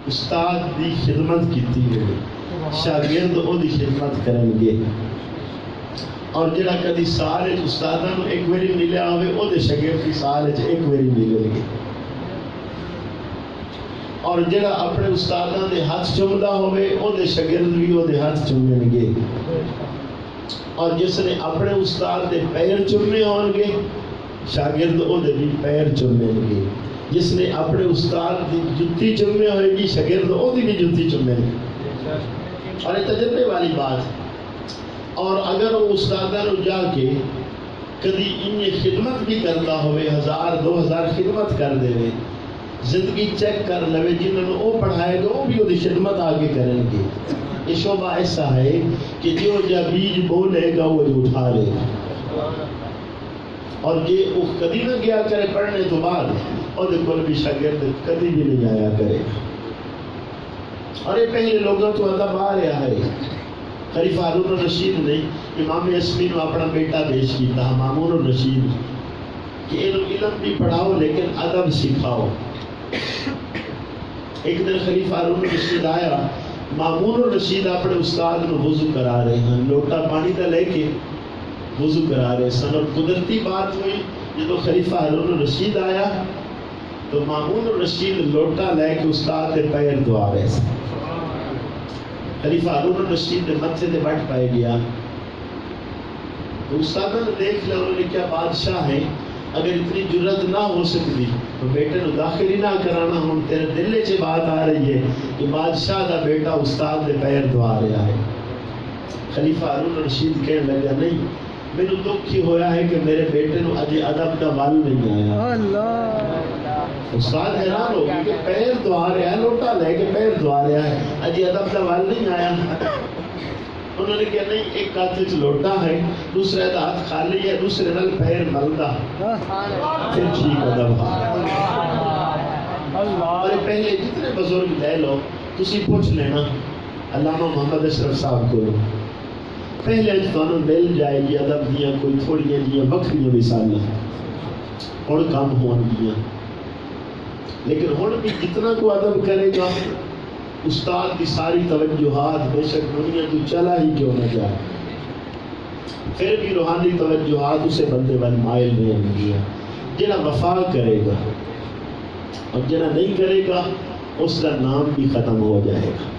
استاد دی خدمت کیتی ہے شاگرد او دی خدمت کرن گے اور جڑا کدی سال وچ استاداں نوں ایک واری ملیا ہوئے او دے شاگرد دی سال وچ ایک واری ملن گے اور جڑا اپنے استاداں دے ہاتھ چومدا ہوئے او دے شاگرد بھی او دے ہاتھ چومن گے اور جس نے اپنے استاد دے پیر چومنے ہون گے شاگرد او دے بھی پیر چومن گے جس نے اپنے استاد دی جُتی چومے ہوئے گی شاگرد او دی بھی جُتی چومن گے اور یہ تجربے والی بات ہے اور اگر وہ استادہ نو جا کے کدی انہیں خدمت بھی کرتا ہوئے 1000-2000 خدمت کر دے وے زندگی چیک کر لوے جنہوں نے وہ پڑھائے گا وہ بھی وہ خدمت آگے کریں گے یہ شعبہ ایسا ہے کہ جو جا بیج بولے گا وہ جو اٹھا لے گا اور یہ وہ کدی نہ گیا کرے پڑھنے تو بعد اور کل بھی شاگرد کدی بھی نہیں آیا کرے اور یہ پہلے لوگوں تو ادب آ رہا ہے خلیفہ ہارون الرشید نے امام اسمی نے اپنا بیٹا پیش کیتا مامون الرشید کہ علم بھی پڑھاؤ لیکن ادب سکھاؤ ایک دن خلیفہ ہارون الرشید آیا مامون الرشید اپنے استاد نے وضو کرا رہے ہیں لوٹا پانی کا لے کے وضو کرا رہے سن اور قدرتی بات ہوئی جب خلیفہ ہارون الرشید آیا تو مامون الرشید لوٹا لے کے استاد کے پیر دعا رہے سن خلیفہ ہارون الرشید نے متھے دے بٹ پائے گیا تو استادہ نے دیکھ لیا انہوں نے کیا بادشاہ ہیں اگر اتنی جرت نہ ہو سکتی تو بیٹے نے داخل ہی نہ کرانا ہوں تیرے دل سے بات آ رہی ہے کہ بادشاہ دا بیٹا استاد دے پیر دعا رہا ہے خلیفہ ہارون الرشید کہنے لگا نہیں میرے دکھ ہی ہویا ہے کہ میرے بیٹے نو اجے ادب کا ول نہیں آیا استاد حیران ہو گیا کہ پیر دعا رہا ہے لوٹا لے کے پیر دعا رہا ہے اجے ادب کا ول نہیں آیا انہوں نے کہا نہیں ایک ہاتھ وچ لوٹا ہے دوسرے ہاتھ خالی ہے دوسرے نال پیر ملدا پھر ٹھیک ادب اور پہلے جتنے بزرگ لے لو تسی پوچھ لینا علامہ محمد اشرف صاحب کو پہلے تمہیں مل جائے گی ادب دیا کوئی تھوڑی جی بکری مثالیں ہوں کم ہون گیا لیکن ہوں بھی جتنا کو ادب کرے گا استاد کی ساری توجہات بے شک دنیا تو چلا ہی کیوں نہ جائے پھر بھی روحانی توجہات اسے بندے بن مائل نہیں گیا جنا وفا کرے گا اور جنا نہیں کرے گا اس کا نام بھی ختم ہو جائے گا